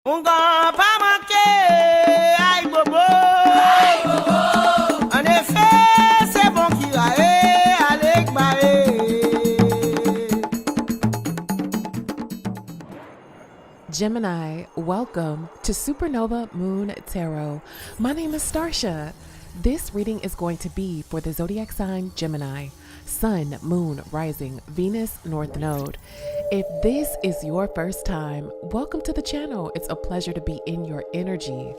On va pas manquer, aïe bobo. En effet, c'est bon qui va aller Gemini, welcome to Supernova Moon Tarot. My name is Starsha. This reading is going to be for the zodiac sign Gemini, Sun, Moon, Rising, Venus, North Node. If this is your first time, welcome to the channel. It's a pleasure to be in your energy.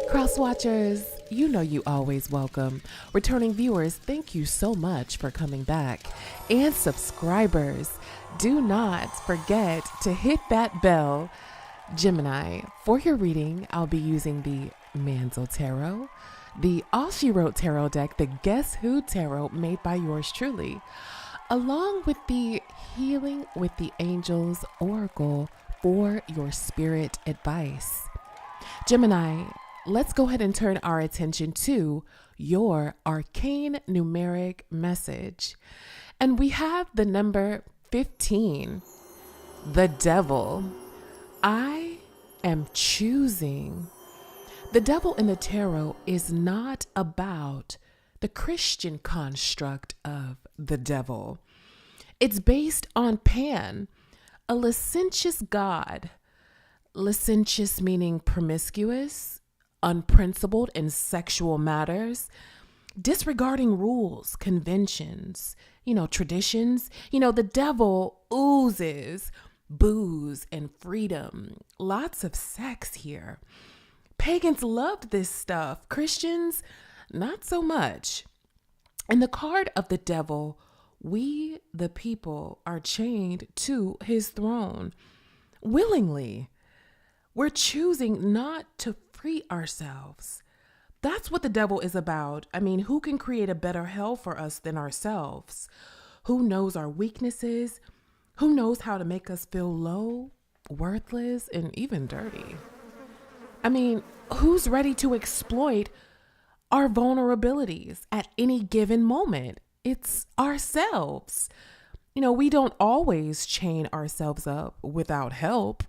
Cross watchers, you know you always welcome. Returning viewers, thank you so much for coming back. And subscribers, do not forget to hit that bell. Gemini, for your reading, I'll be using the Manzel Tarot, the All She Wrote Tarot deck, the Guess Who Tarot made by yours truly, along with the Healing with the Angels Oracle for your spirit advice. Gemini, let's go ahead and turn our attention to your arcane numeric message. And we have the number 15, the Devil. I am choosing. The Devil in the tarot is not about the Christian construct of the devil. It's based on Pan, a licentious god. Licentious meaning promiscuous, unprincipled in sexual matters, disregarding rules, conventions, traditions. The devil oozes booze and freedom. Lots of sex here. Pagans loved this stuff. Christians, not so much. And the card of the devil, we, the people, are chained to his throne willingly. We're choosing not to free ourselves. That's what the devil is about. Who can create a better hell for us than ourselves? Who knows our weaknesses? Who knows how to make us feel low, worthless, and even dirty? Who's ready to exploit our vulnerabilities at any given moment? It's ourselves. We don't always chain ourselves up without help,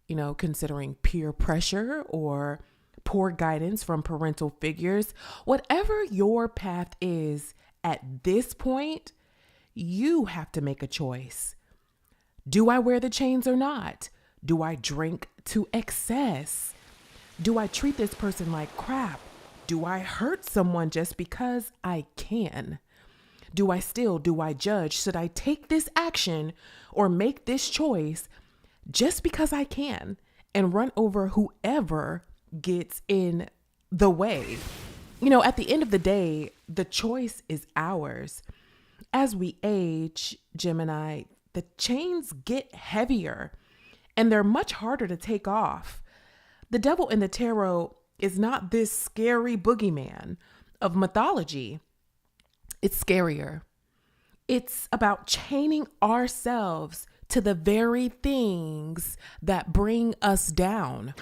considering peer pressure or poor guidance from parental figures. Whatever your path is at this point, you have to make a choice. Do I wear the chains or not? Do I drink to excess? Do I treat this person like crap? Do I hurt someone just because I can? Do I steal? Do I judge? Should I take this action or make this choice just because I can and run over whoever gets in the way? At the end of the day, the choice is ours. As we age, Gemini, the chains get heavier and they're much harder to take off. The devil in the tarot is not this scary boogeyman of mythology. It's scarier. It's about chaining ourselves to the very things that bring us down.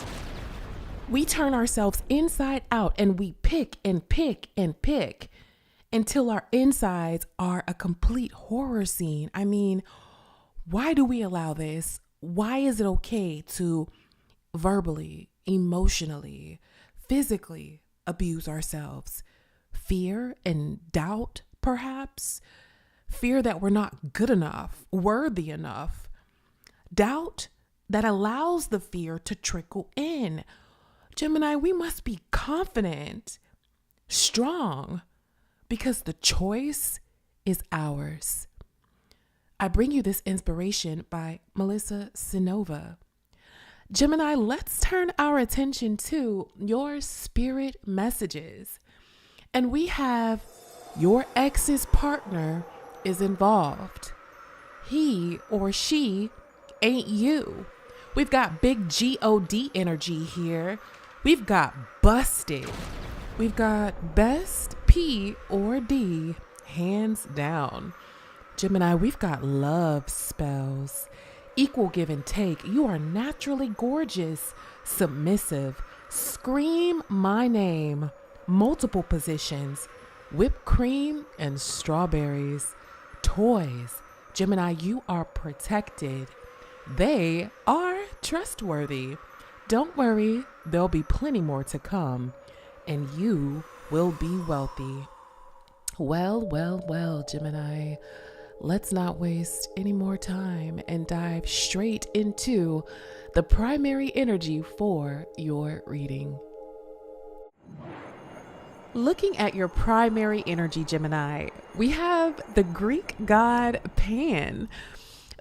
We turn ourselves inside out and we pick and pick and pick until our insides are a complete horror scene. Why do we allow this? Why is it okay to verbally, emotionally, physically abuse ourselves? Fear and doubt, perhaps? Fear that we're not good enough, worthy enough. Doubt that allows the fear to trickle in. Gemini, we must be confident, strong, because the choice is ours. I bring you this inspiration by Melissa Sinova. Gemini, let's turn our attention to your spirit messages. And we have your ex's partner is involved. He or she ain't you. We've got big God energy here. We've got busted. We've got best P or D, hands down. Gemini, we've got love spells, equal give and take. You are naturally gorgeous, submissive, scream my name, multiple positions, whipped cream and strawberries, toys. Gemini, you are protected. They are trustworthy. don't worry, there'll be plenty more to come, and you will be wealthy. Well, Gemini, let's not waste any more time and dive straight into the primary energy for your reading. Looking at your primary energy, Gemini, we have the Greek god Pan.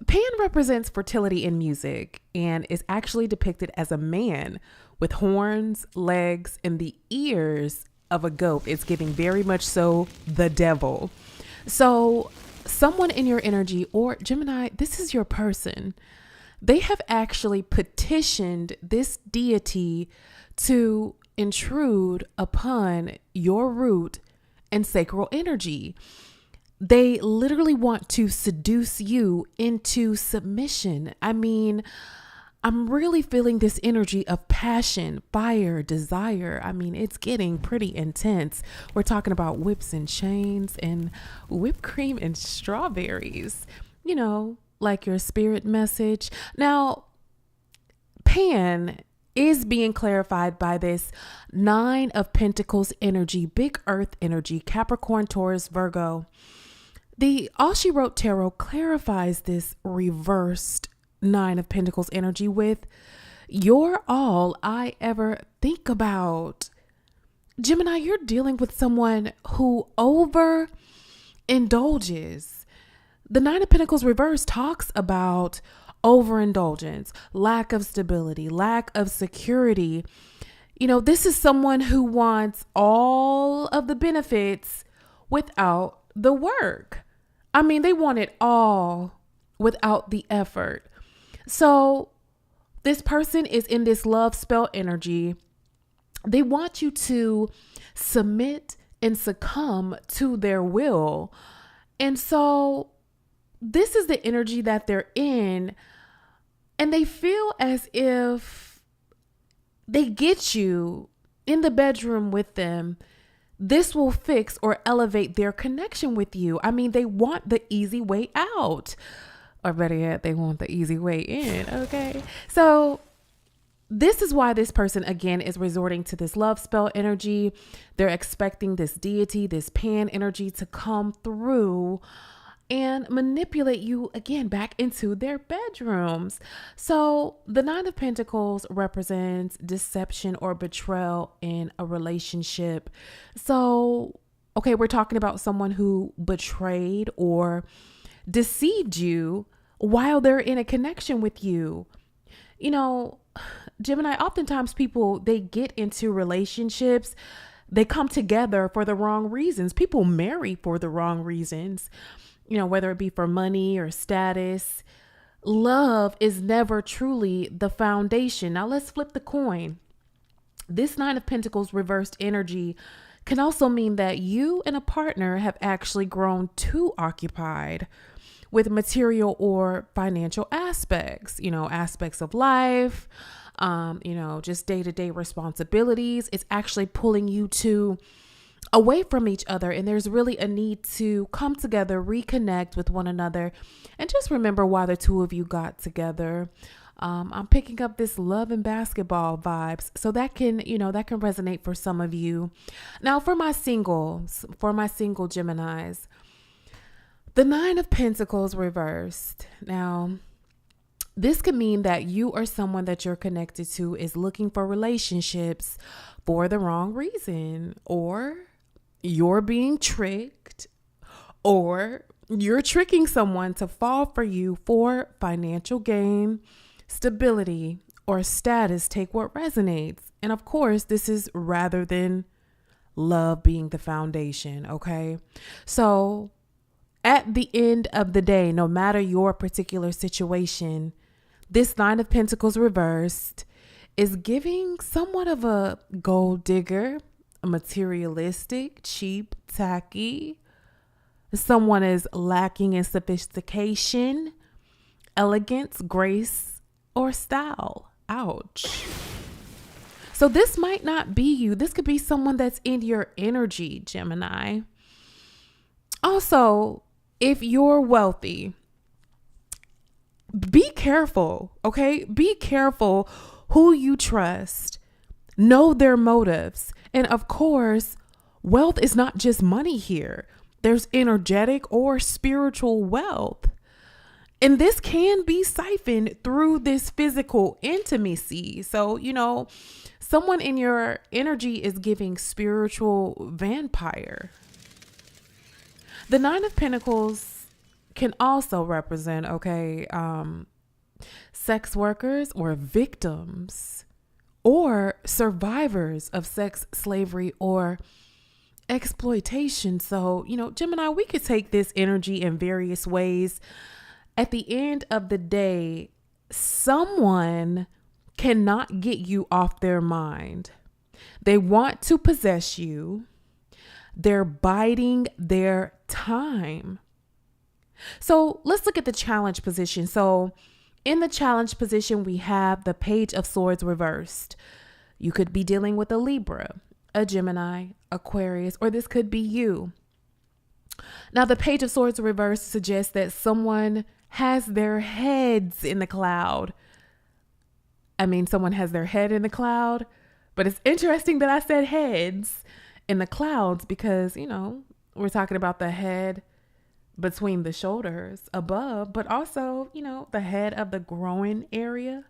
Pan represents fertility in music and is actually depicted as a man with horns, legs, and the ears of a goat. It's giving very much so the devil. So someone in your energy, or Gemini, this is your person. They have actually petitioned this deity to intrude upon your root and sacral energy. They literally want to seduce you into submission. I mean, I'm really feeling this energy of passion, fire, desire. I mean, it's getting pretty intense. We're talking about whips and chains and whipped cream and strawberries, like your spirit message. Now, Pan is being clarified by this 9 of Pentacles energy, big earth energy, Capricorn, Taurus, Virgo. The All She Wrote Tarot clarifies this reversed 9 of Pentacles energy with "You're all I ever think about." Gemini, you're dealing with someone who overindulges. The 9 of Pentacles reverse talks about overindulgence, lack of stability, lack of security. This is someone who wants all of the benefits without the work. I mean, they want it all without the effort. So this person is in this love spell energy. They want you to submit and succumb to their will. And so this is the energy that they're in. And they feel as if they get you in the bedroom with them. This will fix or elevate their connection with you. I mean, they want the easy way out. Or better yet, they want the easy way in. Okay. So this is why this person, again, is resorting to this love spell energy. They're expecting this deity, this Pan energy to come through and manipulate you again back into their bedrooms. So the 9 of Pentacles represents deception or betrayal in a relationship. So, okay, we're talking about someone who betrayed or deceived you while they're in a connection with you. Gemini, oftentimes people, they get into relationships, they come together for the wrong reasons. People marry for the wrong reasons. Whether it be for money or status. Love is never truly the foundation. Now let's flip the coin. This 9 of Pentacles reversed energy can also mean that you and a partner have actually grown too occupied with material or financial aspects, aspects of life, just day-to-day responsibilities. It's actually pulling you away from each other, and there's really a need to come together, reconnect with one another, and just remember why the two of you got together. I'm picking up this love and basketball vibes, so that can resonate for some of you. Now, for my single Geminis, the 9 of Pentacles reversed. Now, this could mean that you or someone that you're connected to is looking for relationships for the wrong reason, or you're being tricked, or you're tricking someone to fall for you for financial gain, stability, or status. Take what resonates. And of course, this is rather than love being the foundation. Okay. So at the end of the day, no matter your particular situation, this 9 of Pentacles reversed is giving somewhat of a gold digger, a materialistic, cheap, tacky. Someone is lacking in sophistication, elegance, grace, or style. Ouch. So this might not be you. This could be someone that's in your energy, Gemini. Also, if you're wealthy, be careful, okay? Be careful who you trust, know their motives. And of course, wealth is not just money here. There's energetic or spiritual wealth. And this can be siphoned through this physical intimacy. So, someone in your energy is giving spiritual vampire. The Nine of Pentacles can also represent, sex workers or victims or survivors of sex slavery or exploitation. So, Gemini, we could take this energy in various ways. At the end of the day, someone cannot get you off their mind. They want to possess you. They're biding their time. So let's look at the challenge position. So in the challenge position, we have the Page of Swords reversed. You could be dealing with a Libra, a Gemini, Aquarius, or this could be you. Now, the Page of Swords reversed suggests that someone has their heads in the cloud. Someone has their head in the cloud, but it's interesting that I said heads in the clouds because, we're talking about the head between the shoulders above, but also, the head of the groin area.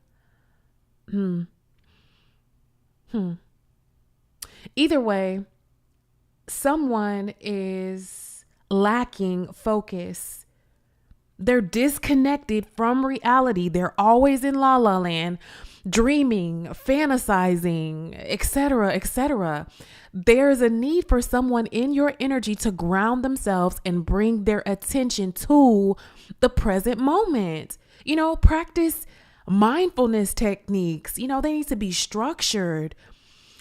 Either way, someone is lacking focus. They're disconnected from reality. They're always in la la land, dreaming, fantasizing, etc., etc. There's a need for someone in your energy to ground themselves and bring their attention to the present moment. Practice mindfulness techniques. They need to be structured,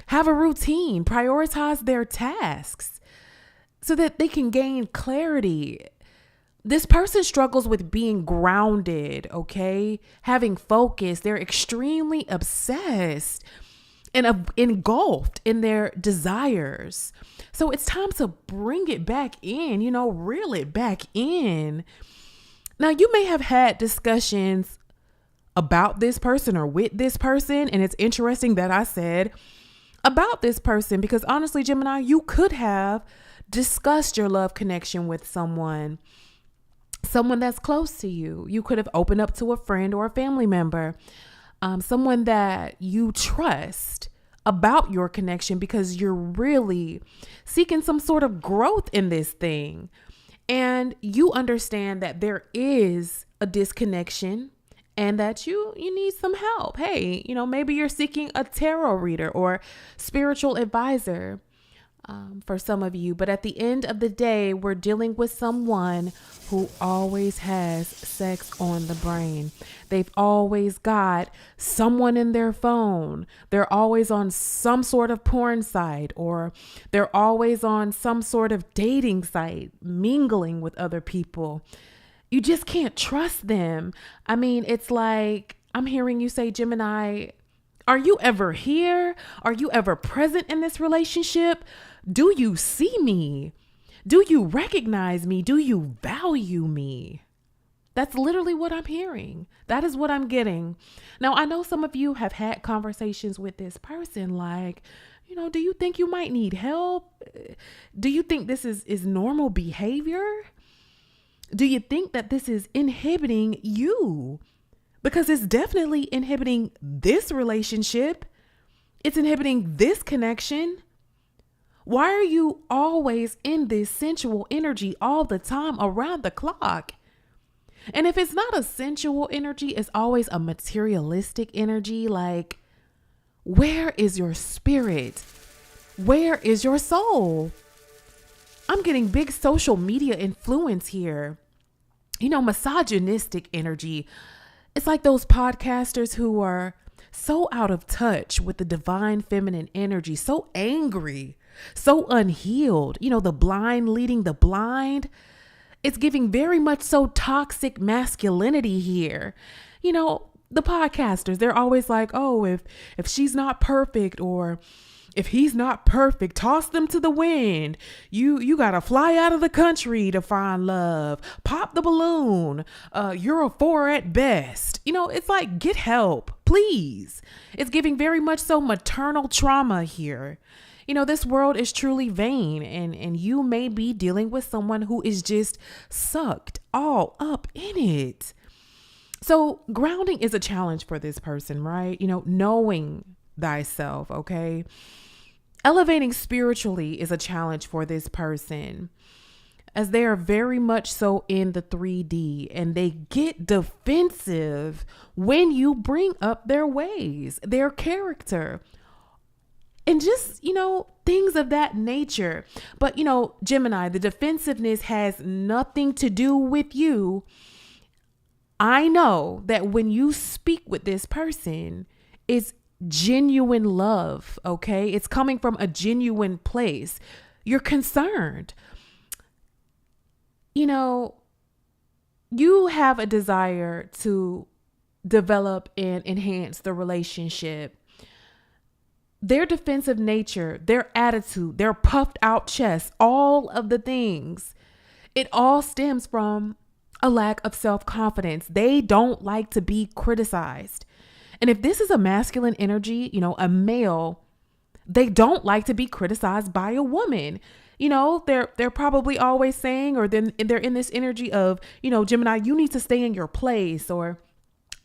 have a routine, prioritize their tasks so that they can gain clarity. This person struggles with being grounded, having focus. They're extremely obsessed and engulfed in their desires. So it's time to bring it back in, reel it back in. Now, you may have had discussions about this person or with this person, and it's interesting that I said about this person because honestly, Gemini, you could have discussed your love connection with someone that's close to you. You could have opened up to a friend or a family member, someone that you trust about your connection because you're really seeking some sort of growth in this thing. And you understand that there is a disconnection and that you need some help. Hey, maybe you're seeking a tarot reader or spiritual advisor for some of you. But at the end of the day, we're dealing with someone who always has sex on the brain. They've always got someone in their phone. They're always on some sort of porn site, or they're always on some sort of dating site, mingling with other people. You just can't trust them. It's like I'm hearing you say, Gemini, are you ever here? Are you ever present in this relationship? Do you see me? Do you recognize me? Do you value me? That's literally what I'm hearing. That is what I'm getting. Now, I know some of you have had conversations with this person like, do you think you might need help? Do you think this is normal behavior? Do you think that this is inhibiting you? Because it's definitely inhibiting this relationship. It's inhibiting this connection. Why are you always in this sensual energy all the time around the clock? And if it's not a sensual energy, it's always a materialistic energy. Like, where is your spirit? Where is your soul? I'm getting big social media influence here. Misogynistic energy. It's like those podcasters who are so out of touch with the divine feminine energy, so angry, so unhealed. The blind leading the blind. It's giving very much so toxic masculinity here. the podcasters, they're always like, oh, if she's not perfect, or if he's not perfect, toss them to the wind. You gotta fly out of the country to find love. Pop the balloon. You're a 4 at best. It's like, get help, please. It's giving very much so maternal trauma here. This world is truly vain, and you may be dealing with someone who is just sucked all up in it. So grounding is a challenge for this person, right? Knowing thyself, okay? Elevating spiritually is a challenge for this person, as they are very much so in the 3D, and they get defensive when you bring up their ways, their character, and just, things of that nature. But, Gemini, the defensiveness has nothing to do with you. I know that when you speak with this person, it's genuine love, okay? It's coming from a genuine place. You're concerned. You have a desire to develop and enhance the relationship. Their defensive nature, their attitude, their puffed out chest, all of the things, it all stems from a lack of self-confidence. They don't like to be criticized. And if this is a masculine energy, a male, they don't like to be criticized by a woman. They're probably always saying, or then they're in this energy of, Gemini, you need to stay in your place, or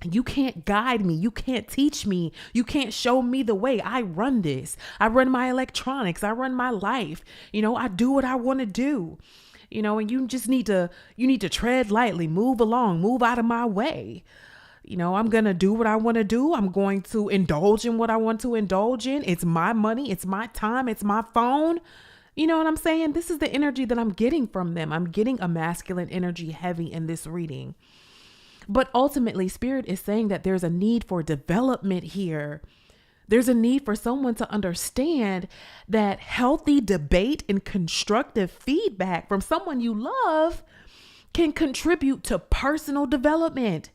you can't guide me. You can't teach me. You can't show me the way. I run this. I run my electronics. I run my life. I do what I want to do. And you just need to tread lightly, move along, move out of my way. I'm going to do what I want to do. I'm going to indulge in what I want to indulge in. It's my money. It's my time. It's my phone. You know what I'm saying? This is the energy that I'm getting from them. I'm getting a masculine energy heavy in this reading. But ultimately, Spirit is saying that there's a need for development here. There's a need for someone to understand that healthy debate and constructive feedback from someone you love can contribute to personal development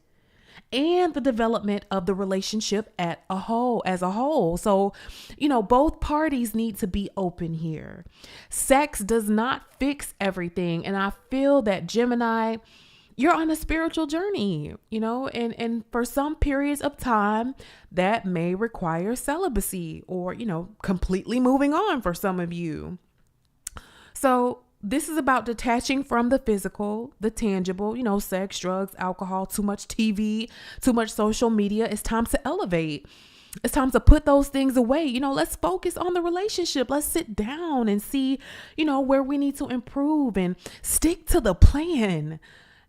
and the development of the relationship as a whole. So, both parties need to be open here. Sex does not fix everything. And I feel that, Gemini, you're on a spiritual journey, and for some periods of time that may require celibacy or, completely moving on for some of you. So this is about detaching from the physical, the tangible, sex, drugs, alcohol, too much TV, too much social media. It's time to elevate. It's time to put those things away. Let's focus on the relationship. Let's sit down and see, where we need to improve and stick to the plan.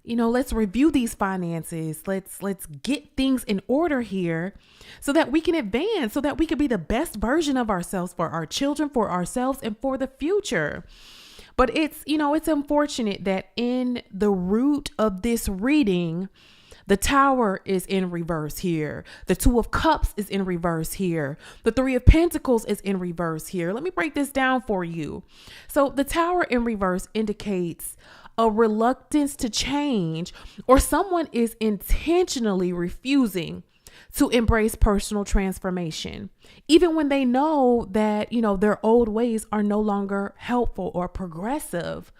Let's review these finances. Let's get things in order here so that we can advance, so that we can be the best version of ourselves for our children, for ourselves, and for the future. But it's unfortunate that in the root of this reading, the Tower is in reverse here. The Two of Cups is in reverse here. The Three of Pentacles is in reverse here. Let me break this down for you. So the Tower in reverse indicates a reluctance to change, or someone is intentionally refusing to embrace personal transformation, even when they know that, their old ways are no longer helpful or progressive.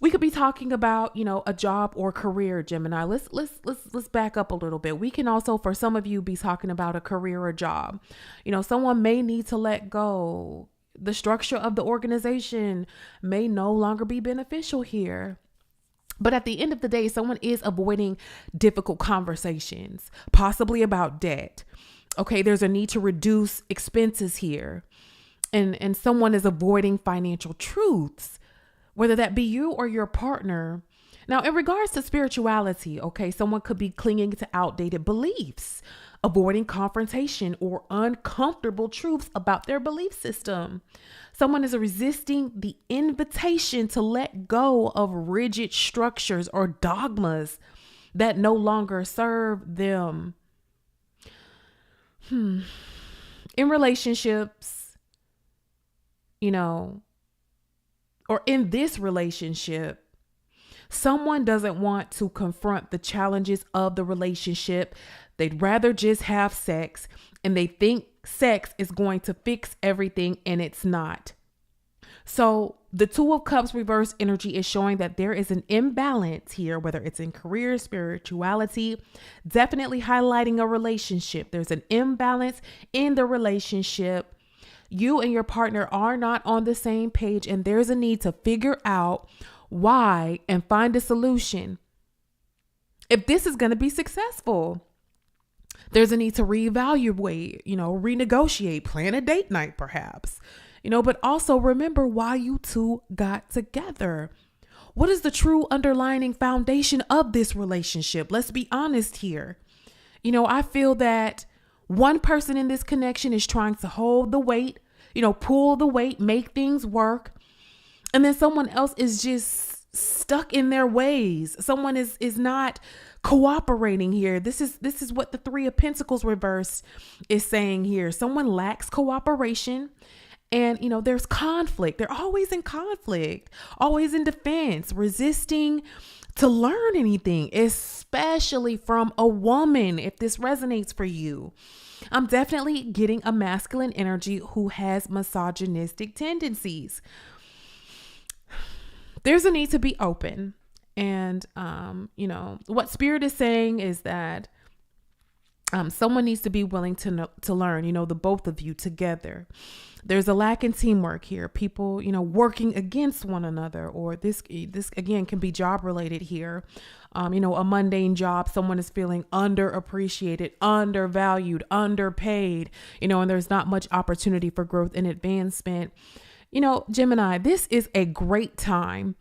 We could be talking about, a job or career, Gemini. Let's back up a little bit. We can also, for some of you, be talking about a career or job. Someone may need to let go. The structure of the organization may no longer be beneficial here. But at the end of the day, someone is avoiding difficult conversations, possibly about debt. Okay, there's a need to reduce expenses here. And someone is avoiding financial truths, whether that be you or your partner. Now, in regards to spirituality, okay, someone could be clinging to outdated beliefs, avoiding confrontation or uncomfortable truths about their belief system. Someone is resisting the invitation to let go of rigid structures or dogmas that no longer serve them. In relationships, or in this relationship, Someone doesn't want to confront the challenges of the relationship. They'd rather just have sex, and they think sex is going to fix everything, and it's not. So the Two of Cups reverse energy is showing that there is an imbalance here, whether it's in career, spirituality, definitely highlighting a relationship. There's an imbalance in the relationship. You and your partner are not on the same page, and there's a need to figure out why and find a solution. If this is going to be successful, there's a need to reevaluate, renegotiate, plan a date night perhaps, but also remember why you two got together. What is the true underlying foundation of this relationship? Let's be honest here. I feel that one person in this connection is trying to hold the weight, pull the weight, make things work. And then someone else is just stuck in their ways. Someone is not cooperating here. This is what the Three of Pentacles reverse is saying here. Someone lacks cooperation, and there's conflict. They're always in conflict, always in defense, resisting to learn anything, especially from a woman. If this resonates for you, I'm definitely getting a masculine energy who has misogynistic tendencies. There's a need to be open. And, what Spirit is saying is that someone needs to be willing to learn, the both of you together. There's a lack in teamwork here. People, working against one another, or this again can be job related here. A mundane job, someone is feeling underappreciated, undervalued, underpaid, and there's not much opportunity for growth and advancement. Gemini, this is a great time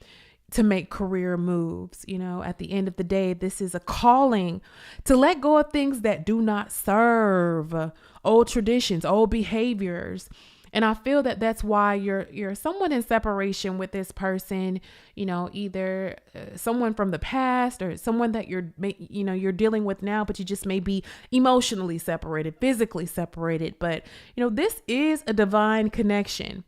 to make career moves. At the end of the day, this is a calling to let go of things that do not serve, old traditions, old behaviors. And I feel that that's why you're somewhat in separation with this person, either someone from the past or someone that you're dealing with now, but you just may be emotionally separated, physically separated. But, this is a divine connection.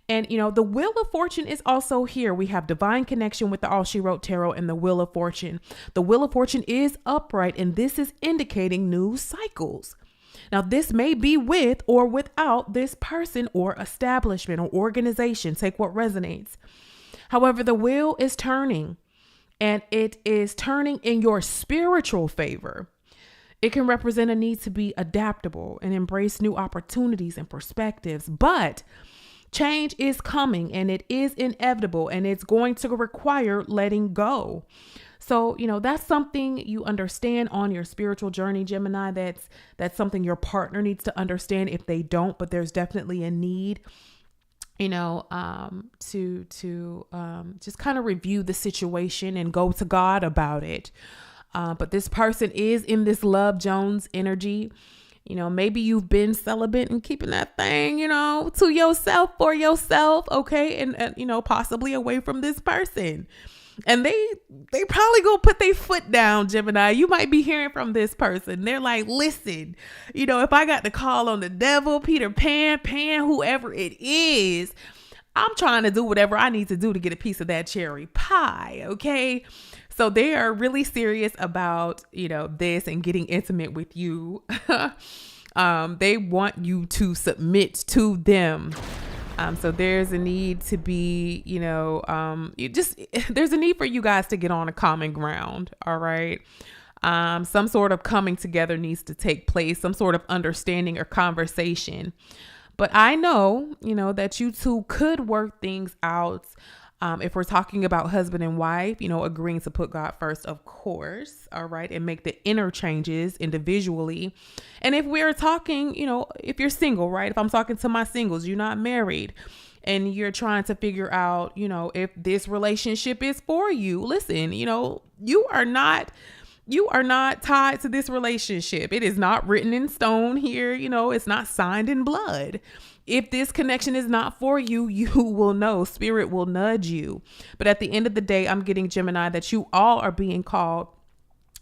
And, the Wheel of Fortune is also here. We have divine connection with the All She Wrote Tarot and the Wheel of Fortune. The Wheel of Fortune is upright, and this is indicating new cycles. Now, this may be with or without this person or establishment or organization. Take what resonates. However, the wheel is turning, and it is turning in your spiritual favor. It can represent a need to be adaptable and embrace new opportunities and perspectives, but change is coming, and it is inevitable, and it's going to require letting go. So, that's something you understand on your spiritual journey, Gemini. That's something your partner needs to understand if they don't, but there's definitely a need, to just kind of review the situation and go to God about it. But this person is in this Love Jones energy. Maybe you've been celibate and keeping that thing, to yourself, for yourself. Okay. And possibly away from this person. And they probably gonna put their foot down, Gemini. You might be hearing from this person. They're like, listen, if I got to call on the devil, Peter Pan, whoever it is, I'm trying to do whatever I need to do to get a piece of that cherry pie. Okay. So they are really serious about, this and getting intimate with you. They want you to submit to them. So there's a need to be, there's a need for you guys to get on a common ground. All right. Some sort of coming together needs to take place, some sort of understanding or conversation. But I know, that you two could work things out. If we're talking about husband and wife, agreeing to put God first, of course. All right. And make the inner changes individually. And if we're talking, if you're single, right? If I'm talking to my singles, you're not married and you're trying to figure out, if this relationship is for you, listen, you are not tied to this relationship. It is not written in stone here. It's not signed in blood. If this connection is not for you, you will know. Spirit will nudge you. But at the end of the day, I'm getting, Gemini, that you all are being called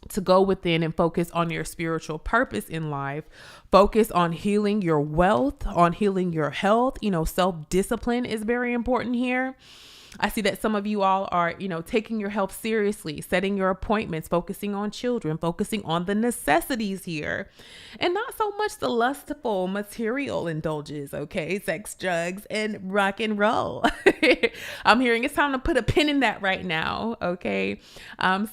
to go within and focus on your spiritual purpose in life. Focus on healing your wealth, on healing your health. Self-discipline is very important here. I see that some of you all are, taking your health seriously, setting your appointments, focusing on children, focusing on the necessities here, and not so much the lustful material indulges, okay? Sex, drugs, and rock and roll. I'm hearing it's time to put a pin in that right now, okay?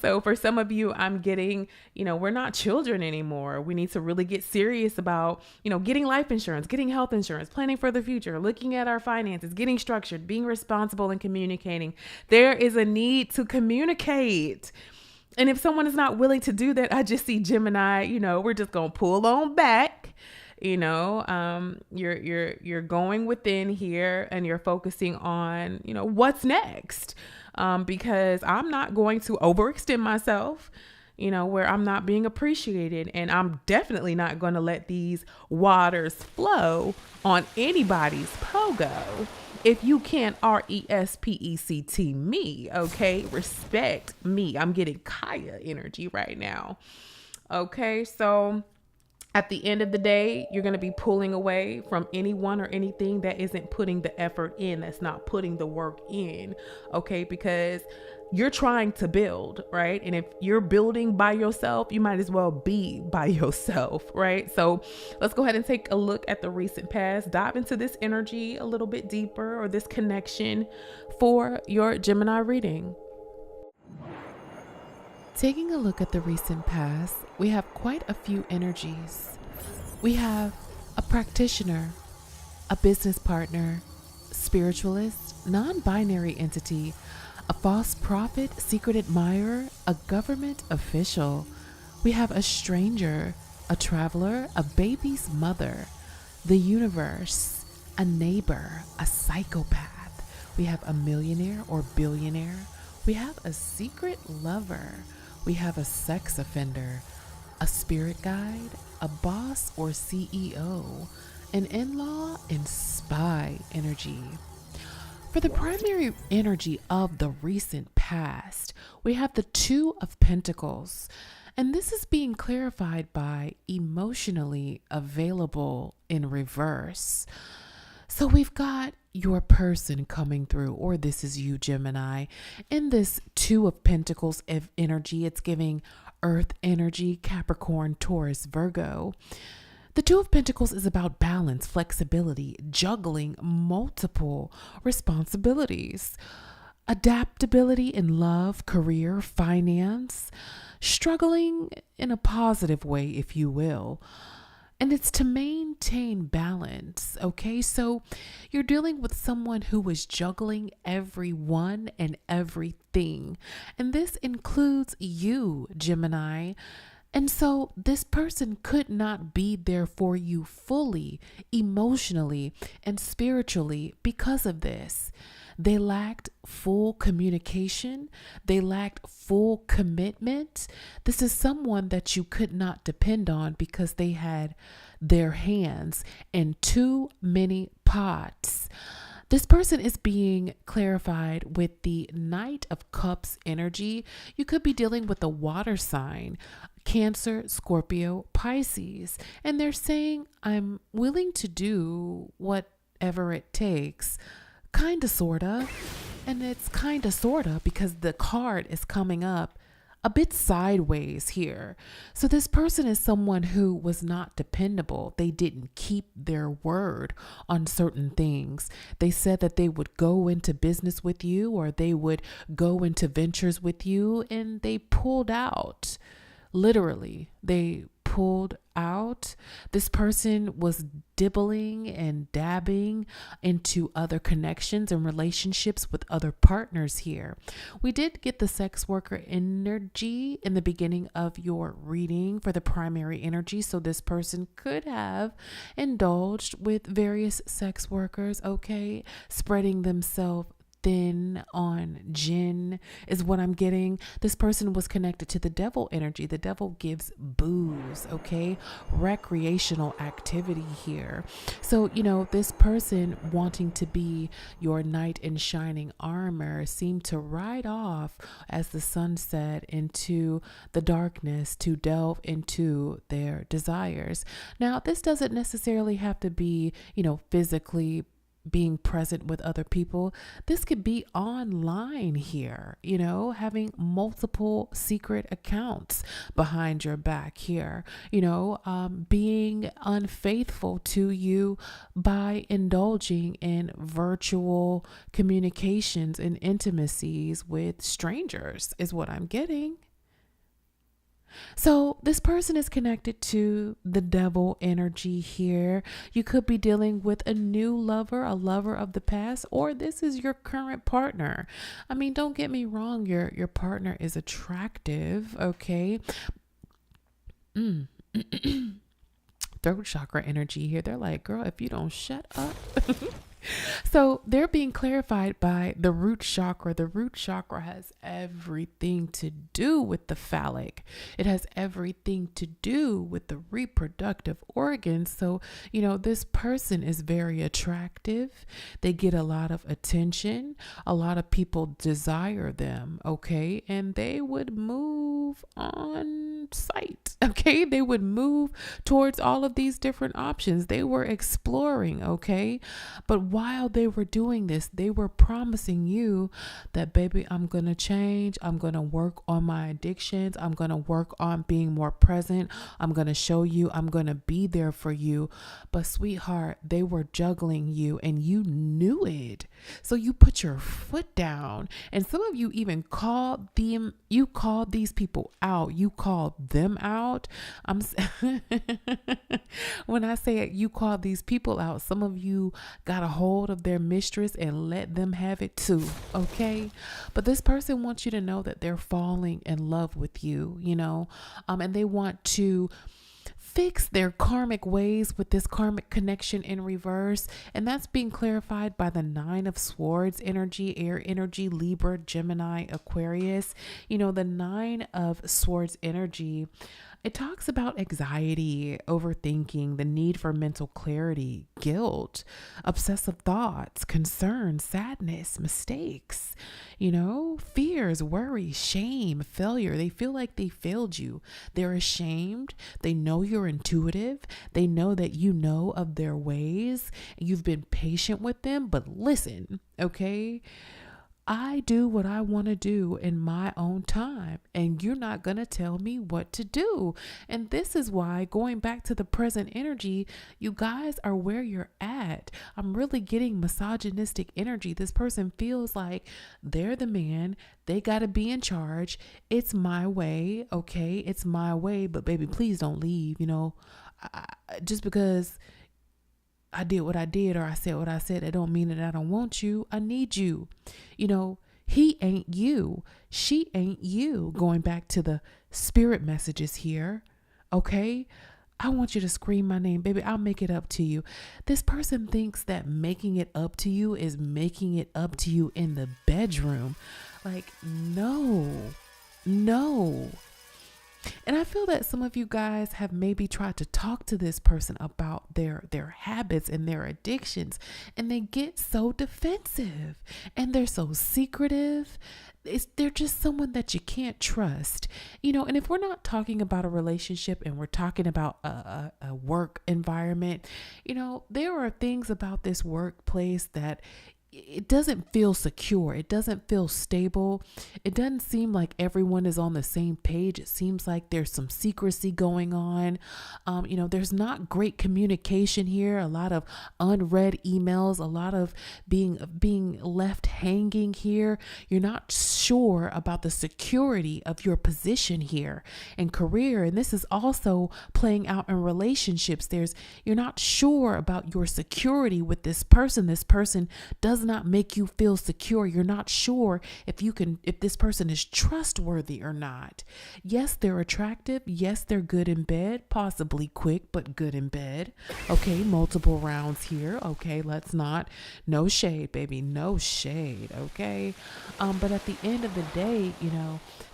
So for some of you, I'm getting, we're not children anymore. We need to really get serious about, getting life insurance, getting health insurance, planning for the future, looking at our finances, getting structured, being responsible, and communicating. There is a need to communicate. And if someone is not willing to do that, I just see Gemini, we're just going to pull on back. You're going within here and you're focusing on, what's next. Because I'm not going to overextend myself, where I'm not being appreciated. And I'm definitely not going to let these waters flow on anybody's pogo. If you can't respect me, okay, respect me. I'm getting Kaya energy right now. Okay, so at the end of the day, you're going to be pulling away from anyone or anything that isn't putting the effort in, that's not putting the work in, okay? Because you're trying to build, right? And if you're building by yourself, you might as well be by yourself, right? So let's go ahead and take a look at the recent past, dive into this energy a little bit deeper, or this connection for your Gemini reading. Taking a look at the recent past, we have quite a few energies. We have a practitioner, a business partner, spiritualist, non-binary entity, a false prophet, secret admirer, a government official. We have a stranger, a traveler, a baby's mother, the universe, a neighbor, a psychopath. We have a millionaire or billionaire. We have a secret lover. We have a sex offender, a spirit guide, a boss or CEO, an in-law, and spy energy. For the primary energy of the recent past, we have the Two of Pentacles, and this is being clarified by emotionally available in reverse. So we've got your person coming through, or this is you, Gemini. In this Two of Pentacles energy, it's giving Earth energy, Capricorn, Taurus, Virgo. The Two of Pentacles is about balance, flexibility, juggling multiple responsibilities, adaptability in love, career, finance, struggling in a positive way, if you will. And it's to maintain balance, okay? So you're dealing with someone who is juggling everyone and everything. And this includes you, Gemini. And so this person could not be there for you fully, emotionally and spiritually because of this. They lacked full communication. They lacked full commitment. This is someone that you could not depend on because they had their hands in too many pots. This person is being clarified with the Knight of Cups energy. You could be dealing with a water sign, Cancer, Scorpio, Pisces. And they're saying, I'm willing to do whatever it takes. Kind of, sort of. And it's kind of, sort of, because the card is coming up a bit sideways here. So this person is someone who was not dependable. They didn't keep their word on certain things. They said that they would go into business with you, or they would go into ventures with you, and they pulled out. Literally, they pulled out. This person was dibbling and dabbing into other connections and relationships with other partners here. We did get the sex worker energy in the beginning of your reading for the primary energy. So this person could have indulged with various sex workers, okay, spreading themselves thin on gin is what I'm getting. This person was connected to the devil energy. The devil gives booze, okay? Recreational activity here. So, this person wanting to be your knight in shining armor seemed to ride off as the sun set into the darkness to delve into their desires. Now, this doesn't necessarily have to be, physically being present with other people. This could be online here, having multiple secret accounts behind your back here, being unfaithful to you by indulging in virtual communications and intimacies with strangers is what I'm getting. So this person is connected to the devil energy here. You could be dealing with a new lover, a lover of the past, or this is your current partner. I mean, don't get me wrong. Your partner is attractive. Okay. Throat chakra energy here. They're like, girl, if you don't shut up. So they're being clarified by the root chakra. The root chakra has everything to do with the phallic. It has everything to do with the reproductive organs. So, this person is very attractive. They get a lot of attention. A lot of people desire them. Okay. And they would move on site. Okay. They would move towards all of these different options. They were exploring. Okay. But while they were doing this, they were promising you that, baby, I'm going to change. I'm going to work on my addictions. I'm going to work on being more present. I'm going to show you. I'm going to be there for you. But sweetheart, they were juggling you and you knew it. So you put your foot down, and some of you even called these people out. You called them out. When I say it, you called these people out, some of you got a hold of their mistress and let them have it too. Okay. But this person wants you to know that they're falling in love with you, and they want to fix their karmic ways with this karmic connection in reverse. And that's being clarified by the 9 of Swords energy, air energy, Libra, Gemini, Aquarius. The 9 of Swords energy, it talks about anxiety, overthinking, the need for mental clarity, guilt, obsessive thoughts, concern, sadness, mistakes, fears, worry, shame, failure. They feel like they failed you. They're ashamed. They know you're intuitive. They know that you know of their ways. You've been patient with them, but listen, okay? I do what I want to do in my own time, and you're not going to tell me what to do. And this is why, going back to the present energy, you guys are where you're at. I'm really getting misogynistic energy. This person feels like they're the man. They got to be in charge. It's my way. Okay. It's my way, but baby, please don't leave. Just because I did what I did or I said what I said, it don't mean that I don't want you. I need you. He ain't you. She ain't you. Going back to the spirit messages here. Okay. I want you to scream my name, baby. I'll make it up to you. This person thinks that making it up to you is making it up to you in the bedroom. Like, no. And I feel that some of you guys have maybe tried to talk to this person about their habits and their addictions, and they get so defensive and they're so secretive. They're just someone that you can't trust, and if we're not talking about a relationship and we're talking about a work environment, there are things about this workplace that it doesn't feel secure. It doesn't feel stable. It doesn't seem like everyone is on the same page. It seems like there's some secrecy going on. There's not great communication here. A lot of unread emails, a lot of being left hanging here. You're not sure about the security of your position here and career. And this is also playing out in relationships. You're not sure about your security with this person. This person does not make you feel secure. You're not sure if this person is trustworthy or not. Yes, they're attractive. Yes, they're good in bed, possibly quick, but good in bed. Okay, multiple rounds here. Okay, no shade, baby, no shade. Okay. But at the end of the day,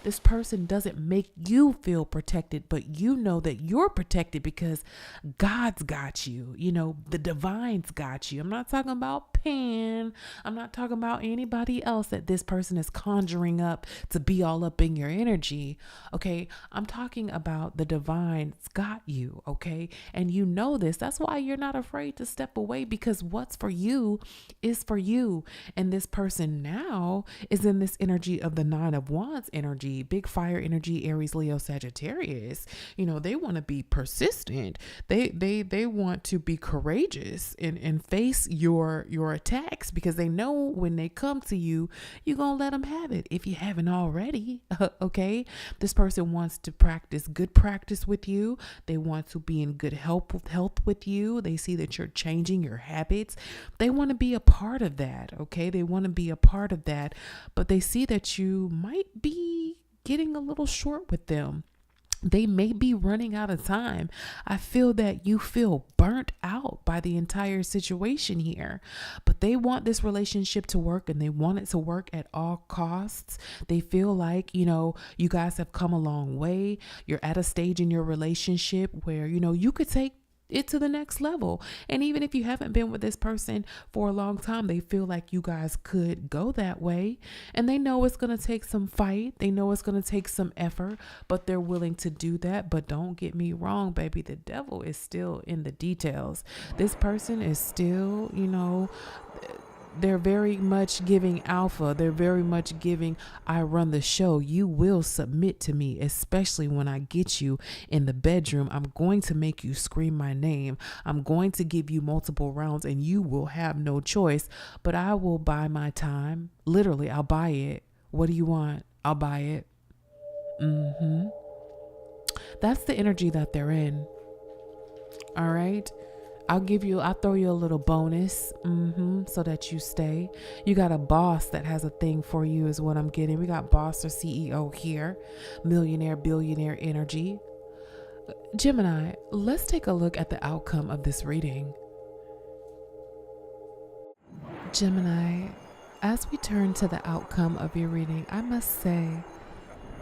this person doesn't make you feel protected, but you know that you're protected because God's got you. The divine's got you. I'm not talking about Pan. I'm not talking about anybody else that this person is conjuring up to be all up in your energy. Okay. I'm talking about the divine's got you. Okay. And you know this. That's why you're not afraid to step away, because what's for you is for you. And this person now is in this energy of the 9 of Wands energy, big fire energy, Aries, Leo, Sagittarius. You know, they want to be persistent. They want to be courageous and face your attacks, because they know when they come to you, you're going to let them have it if you haven't already. Okay. This person wants to practice good practice with you. They want to be in good health with you. They see that you're changing your habits. They want to be a part of that. Okay. They want to be a part of that, but they see that you might be getting a little short with them. They may be running out of time. I feel that you feel burnt out by the entire situation here, but they want this relationship to work, and they want it to work at all costs. They feel like, you know, you guys have come a long way. You're at a stage in your relationship where, you know, you could take it to the next level. And even if you haven't been with this person for a long time, they feel like you guys could go that way. And they know it's going to take some fight. They know it's going to take some effort, but they're willing to do that. But don't get me wrong, baby. The devil is still in the details. This person is still, you know, they're very much giving alpha. They're very much giving, I run the show. You will submit to me, especially when I get you in the bedroom. I'm going to make you scream my name. I'm going to give you multiple rounds, and you will have no choice, but I will buy my time. Literally, I'll buy it. What do you want? I'll buy it. That's the energy that they're in. All right. I'll throw you a little bonus, so that you stay. You got a boss that has a thing for you is what I'm getting. We got boss or CEO here, millionaire, billionaire energy. Gemini, let's take a look at the outcome of this reading. Gemini, as we turn to the outcome of your reading, I must say,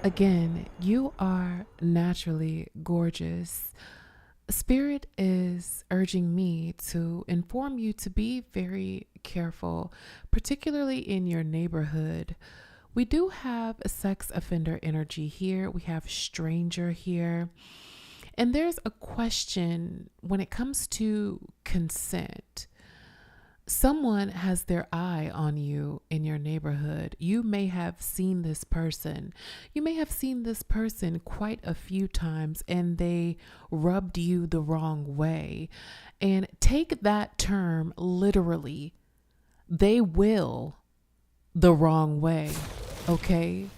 again, you are naturally gorgeous. Spirit is urging me to inform you to be very careful, particularly in your neighborhood. We do have a sex offender energy here. We have stranger here. And there's a question when it comes to consent. Someone has their eye on you in your neighborhood. You may have seen this person. You may have seen this person quite a few times, and they rubbed you the wrong way. And take that term literally. They will the wrong way. Okay?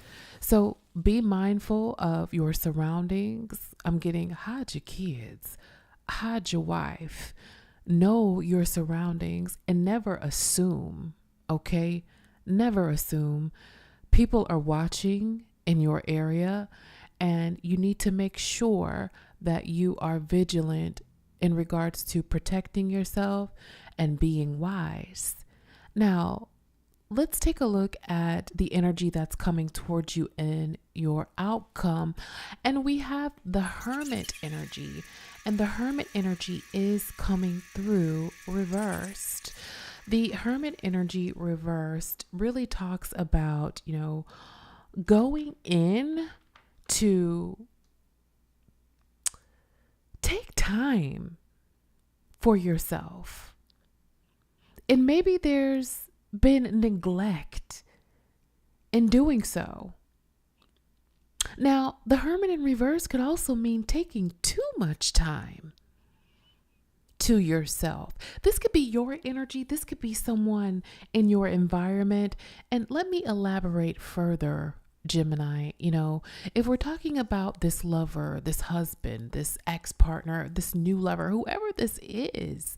So be mindful of your surroundings. I'm getting, hide your kids, hide your wife. Know your surroundings and never assume, okay? Never assume. People are watching in your area, and you need to make sure that you are vigilant in regards to protecting yourself and being wise. Now, let's take a look at the energy that's coming towards you in your outcome. And we have the Hermit energy. And the Hermit energy is coming through reversed. The Hermit energy reversed really talks about, you know, going in to take time for yourself. And maybe there's been neglect in doing so. Now, the Hermit in reverse could also mean taking too much time to yourself. This could be your energy. This could be someone in your environment. And let me elaborate further, Gemini. You know, if we're talking about this lover, this husband, this ex-partner, this new lover, whoever this is,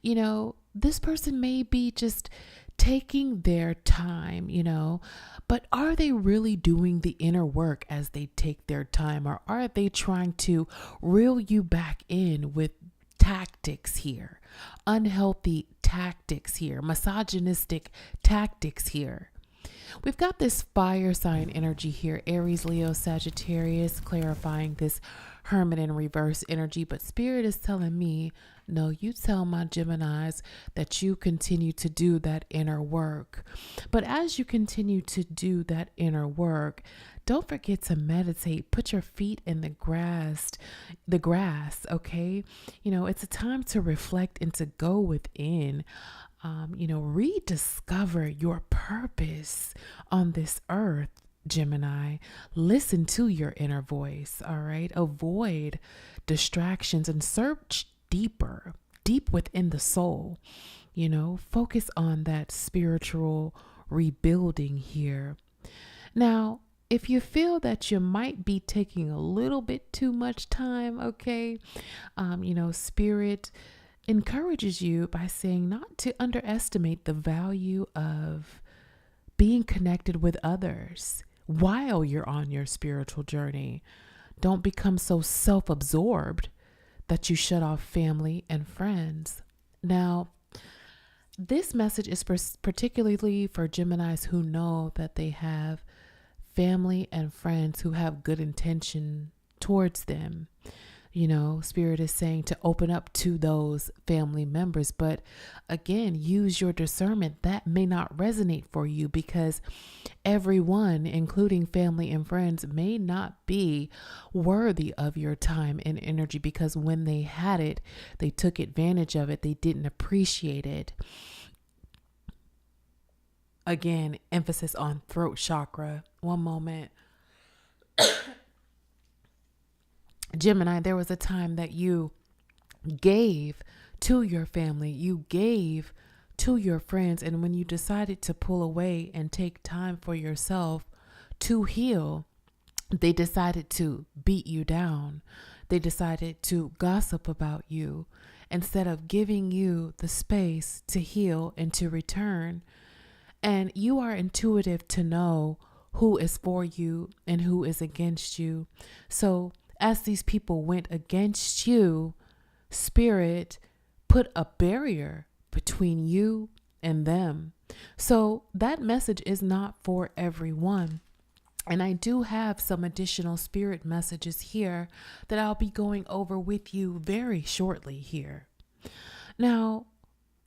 you know, this person may be just taking their time, you know, but are they really doing the inner work as they take their time, or are they trying to reel you back in with tactics here, unhealthy tactics here, misogynistic tactics here? We've got this fire sign energy here, Aries, Leo, Sagittarius, clarifying this Hermit in reverse energy, but Spirit is telling me No, you tell my Geminis that you continue to do that inner work. But as you continue to do that inner work, don't forget to meditate. Put your feet in the grass, okay? It's a time to reflect and to go within. Rediscover your purpose on this earth, Gemini. Listen to your inner voice, all right? Avoid distractions and search deep within the soul. Focus on that spiritual rebuilding here. Now, if you feel that you might be taking a little bit too much time, okay, Spirit encourages you by saying not to underestimate the value of being connected with others while you're on your spiritual journey. Don't become so self-absorbed that you shut off family and friends. Now, this message is particularly for Geminis who know that they have family and friends who have good intention towards them. Spirit is saying to open up to those family members, but again, use your discernment. That may not resonate for you because everyone, including family and friends, may not be worthy of your time and energy because when they had it, they took advantage of it. They didn't appreciate it. Again, emphasis on throat chakra. One moment. Gemini, there was a time that you gave to your family, you gave to your friends, and when you decided to pull away and take time for yourself to heal, they decided to beat you down. They decided to gossip about you instead of giving you the space to heal and to return. And you are intuitive to know who is for you and who is against you. So as these people went against you, Spirit put a barrier between you and them. So that message is not for everyone. And I do have some additional spirit messages here that I'll be going over with you very shortly here. Now,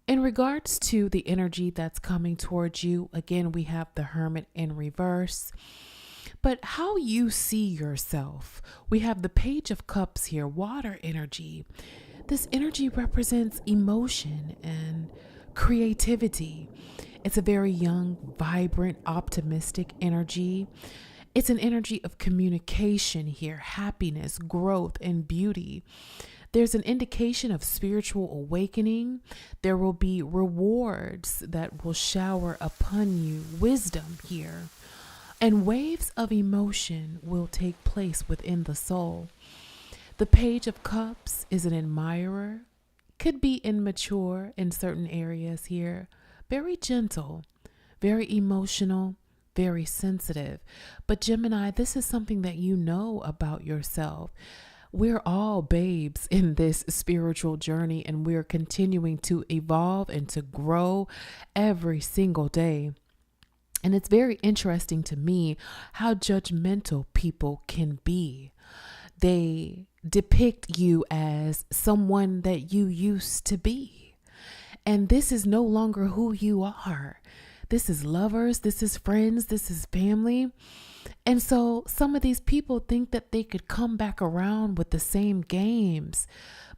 in regards to the energy that's coming towards you, again, we have the Hermit in reverse. But how you see yourself, we have the Page of Cups here, water energy. This energy represents emotion and creativity. It's a very young, vibrant, optimistic energy. It's an energy of communication here, happiness, growth, and beauty. There's an indication of spiritual awakening. There will be rewards that will shower upon you, wisdom here. And waves of emotion will take place within the soul. The Page of Cups is an admirer, could be immature in certain areas here, very gentle, very emotional, very sensitive. But Gemini, this is something that you know about yourself. We're all babes in this spiritual journey, and we're continuing to evolve and to grow every single day. And it's very interesting to me how judgmental people can be. They depict you as someone that you used to be. And this is no longer who you are. This is lovers, this is friends, this is family. And so some of these people think that they could come back around with the same games,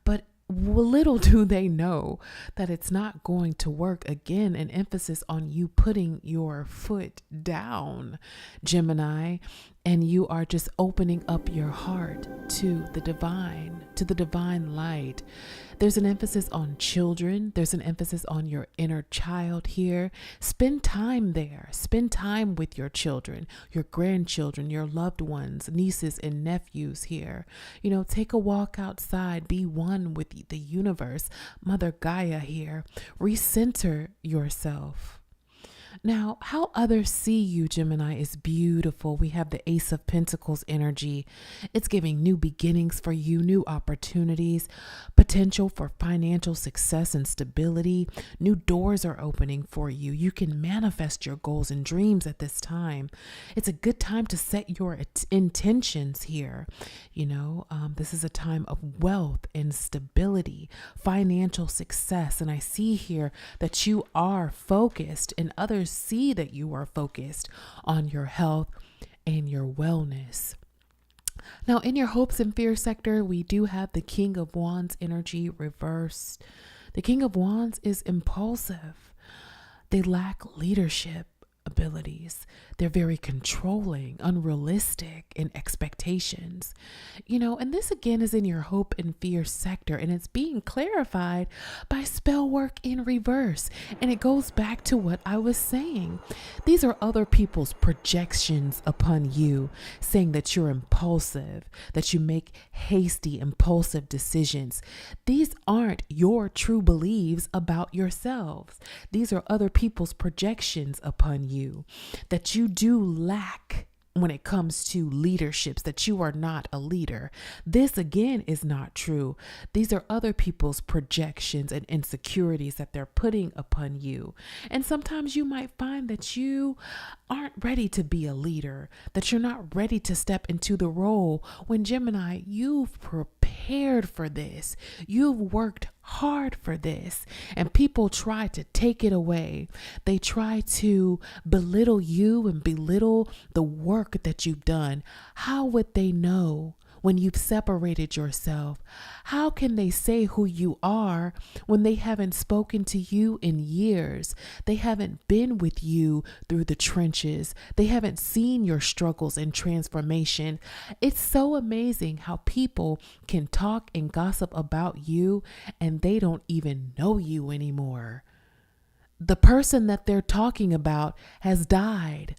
but little do they know that it's not going to work. Again, an emphasis on you putting your foot down, Gemini, and you are just opening up your heart to the divine light. There's an emphasis on children. There's an emphasis on your inner child here. Spend time there. Spend time with your children, your grandchildren, your loved ones, nieces and nephews here. Take a walk outside. Be one with the universe. Mother Gaia here. Recenter yourself. Now, how others see you, Gemini, is beautiful. We have the Ace of Pentacles energy. It's giving new beginnings for you, new opportunities, potential for financial success and stability. New doors are opening for you. You can manifest your goals and dreams at this time. It's a good time to set your intentions here. This is a time of wealth and stability, financial success. And I see here that you are focused, and others see that you are focused on your health and your wellness. Now, in your hopes and fear sector, we do have the King of Wands energy reversed. The King of Wands is impulsive. They lack leadership abilities. They're very controlling, unrealistic in expectations. And this again is in your hope and fear sector, and it's being clarified by spell work in reverse. And it goes back to what I was saying. These are other people's projections upon you, saying that you're impulsive, that you make hasty, impulsive decisions. These aren't your true beliefs about yourselves. These are other people's projections upon you, that you do lack when it comes to leaderships, that you are not a leader. This again is not true. These are other people's projections and insecurities that they're putting upon you. And sometimes you might find that you aren't ready to be a leader, that you're not ready to step into the role, when Gemini, you've prepared for this. You've worked hard for this, and people try to take it away. They try to belittle you and belittle the work that you've done. How would they know when you've separated yourself? How can they say who you are when they haven't spoken to you in years? They haven't been with you through the trenches. They haven't seen your struggles and transformation. It's so amazing how people can talk and gossip about you and they don't even know you anymore. The person that they're talking about has died.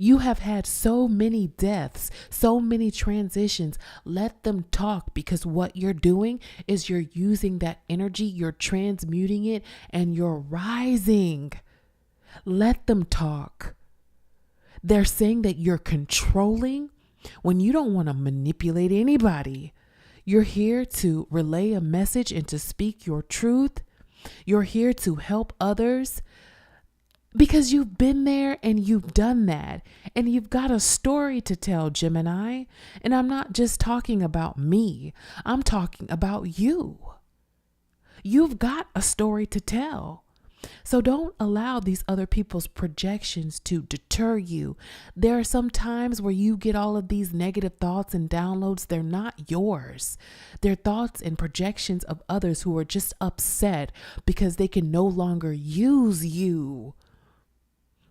You have had so many deaths, so many transitions. Let them talk, because what you're doing is you're using that energy, you're transmuting it, and you're rising. Let them talk. They're saying that you're controlling when you don't want to manipulate anybody. You're here to relay a message and to speak your truth. You're here to help others, because you've been there and you've done that, and you've got a story to tell, Gemini. And I'm not just talking about me. I'm talking about you. You've got a story to tell. So don't allow these other people's projections to deter you. There are some times where you get all of these negative thoughts and downloads. They're not yours. They're thoughts and projections of others who are just upset because they can no longer use you.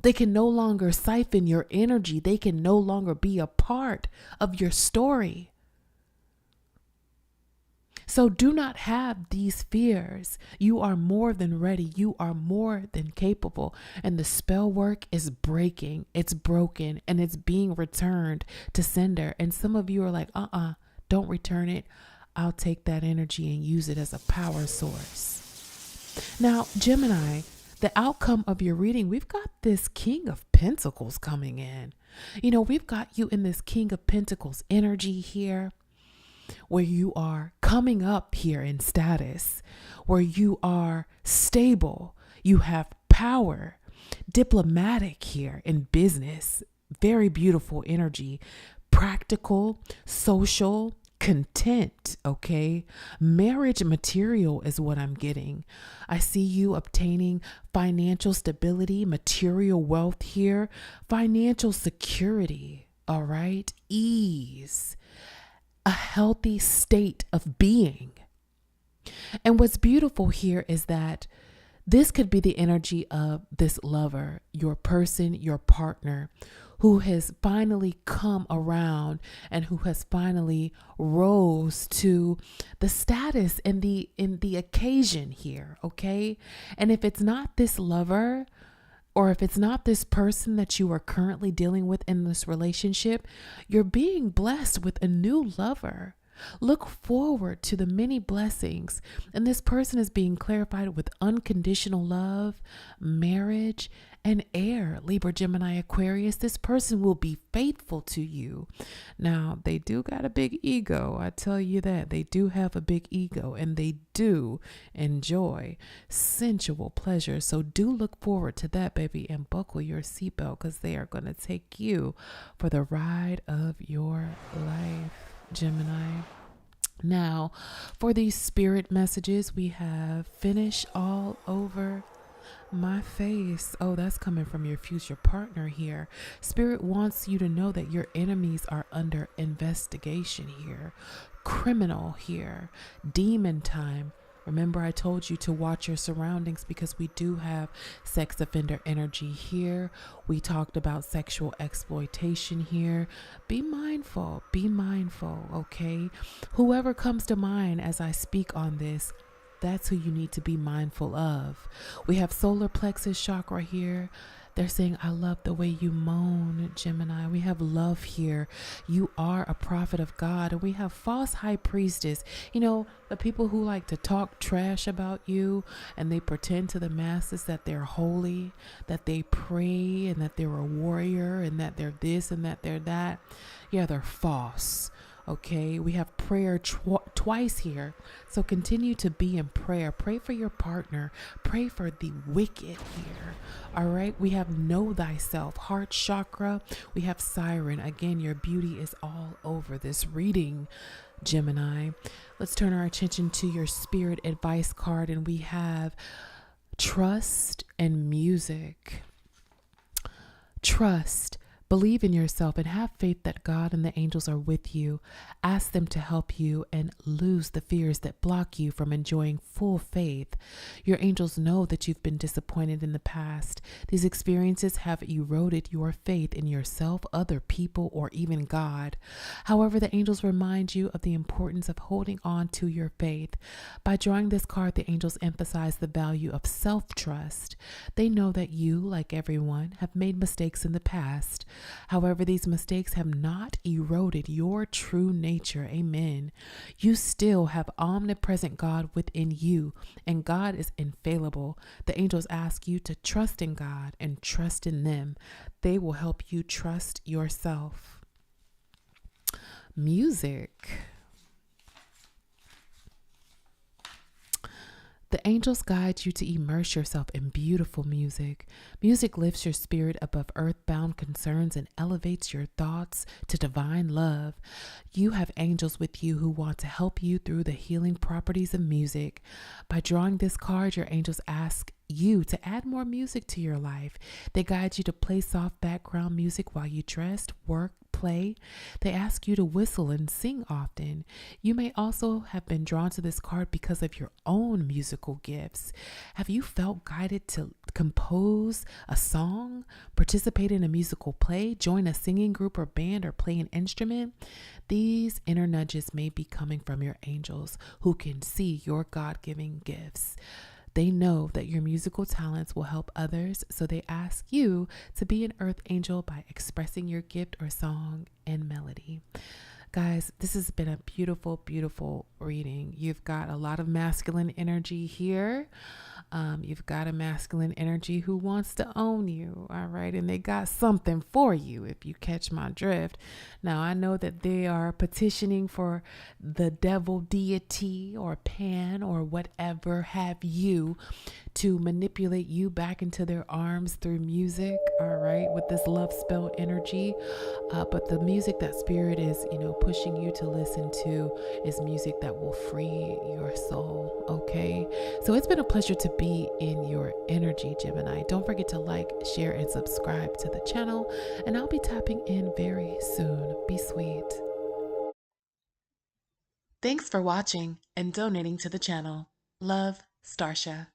They can no longer siphon your energy. They can no longer be a part of your story. So do not have these fears. You are more than ready. You are more than capable. And the spell work is breaking. It's broken and it's being returned to sender. And some of you are like, don't return it. I'll take that energy and use it as a power source. Now, Gemini, the outcome of your reading, we've got this King of Pentacles coming in. We've got you in this King of Pentacles energy here, where you are coming up here in status, where you are stable, you have power, diplomatic here in business, very beautiful energy, practical, social, content, okay? Marriage material is what I'm getting. I see you obtaining financial stability, material wealth here, financial security, all right? Ease, a healthy state of being. And what's beautiful here is that this could be the energy of this lover, your person, your partner, who has finally come around and who has finally rose to the status and the occasion here, okay? And if it's not this lover, or if it's not this person that you are currently dealing with in this relationship, you're being blessed with a new lover. Look forward to the many blessings. And this person is being clarified with unconditional love, marriage, and air, Libra, Gemini, Aquarius. This person will be faithful to you. Now, they do got a big ego. I tell you that. They do have a big ego, and they do enjoy sensual pleasure. So do look forward to that, baby, and buckle your seatbelt, because they are going to take you for the ride of your life, Gemini. Now, for these spirit messages, we have finish all over my face. Oh, that's coming from your future partner here. Spirit wants you to know that your enemies are under investigation here. Criminal here. Demon time. Remember, I told you to watch your surroundings, because we do have sex offender energy here. We talked about sexual exploitation here. Be mindful, okay? Whoever comes to mind as I speak on this, that's who you need to be mindful of. We have solar plexus chakra here. They're saying, I love the way you moan, Gemini. We have love here. You are a prophet of God. And we have false high priestess. You know, the people who like to talk trash about you, and they pretend to the masses that they're holy, that they pray, and that they're a warrior, and that they're this and that they're that. Yeah, they're false. Okay, we have prayer twice here. So continue to be in prayer. Pray for your partner. Pray for the wicked here. All right, we have know thyself, heart chakra. We have siren. Again, your beauty is all over this reading, Gemini. Let's turn our attention to your spirit advice card, and we have trust and music. Trust. Believe in yourself and have faith that God and the angels are with you. Ask them to help you and lose the fears that block you from enjoying full faith. Your angels know that you've been disappointed in the past. These experiences have eroded your faith in yourself, other people, or even God. However, the angels remind you of the importance of holding on to your faith. By drawing this card, the angels emphasize the value of self-trust. They know that you, like everyone, have made mistakes in the past. However, these mistakes have not eroded your true nature. Amen. You still have omnipresent God within you, and God is infallible. The angels ask you to trust in God and trust in them. They will help you trust yourself. Music. The angels guide you to immerse yourself in beautiful music. Music lifts your spirit above earthbound concerns and elevates your thoughts to divine love. You have angels with you who want to help you through the healing properties of music. By drawing this card, your angels ask you to add more music to your life. They guide you to play soft background music while you dress, work, play. They ask you to whistle and sing often. You may also have been drawn to this card because of your own musical gifts. Have you felt guided to compose a song, participate in a musical play, join a singing group or band, or play an instrument? These inner nudges may be coming from your angels, who can see your God-given gifts. They know that your musical talents will help others, so they ask you to be an earth angel by expressing your gift or song and melody. Guys, this has been a beautiful, beautiful reading. You've got a lot of masculine energy here. You've got a masculine energy who wants to own you, all right? And they got something for you, if you catch my drift. Now, I know that they are petitioning for the devil deity or Pan or whatever have you to manipulate you back into their arms through music, all right, with this love spell energy. But the music that Spirit is, pushing you to listen to is music that will free your soul, okay? So it's been a pleasure to be in your energy, Gemini. Don't forget to like, share, and subscribe to the channel, and I'll be tapping in very soon. Be sweet. Thanks for watching and donating to the channel. Love, Starsha.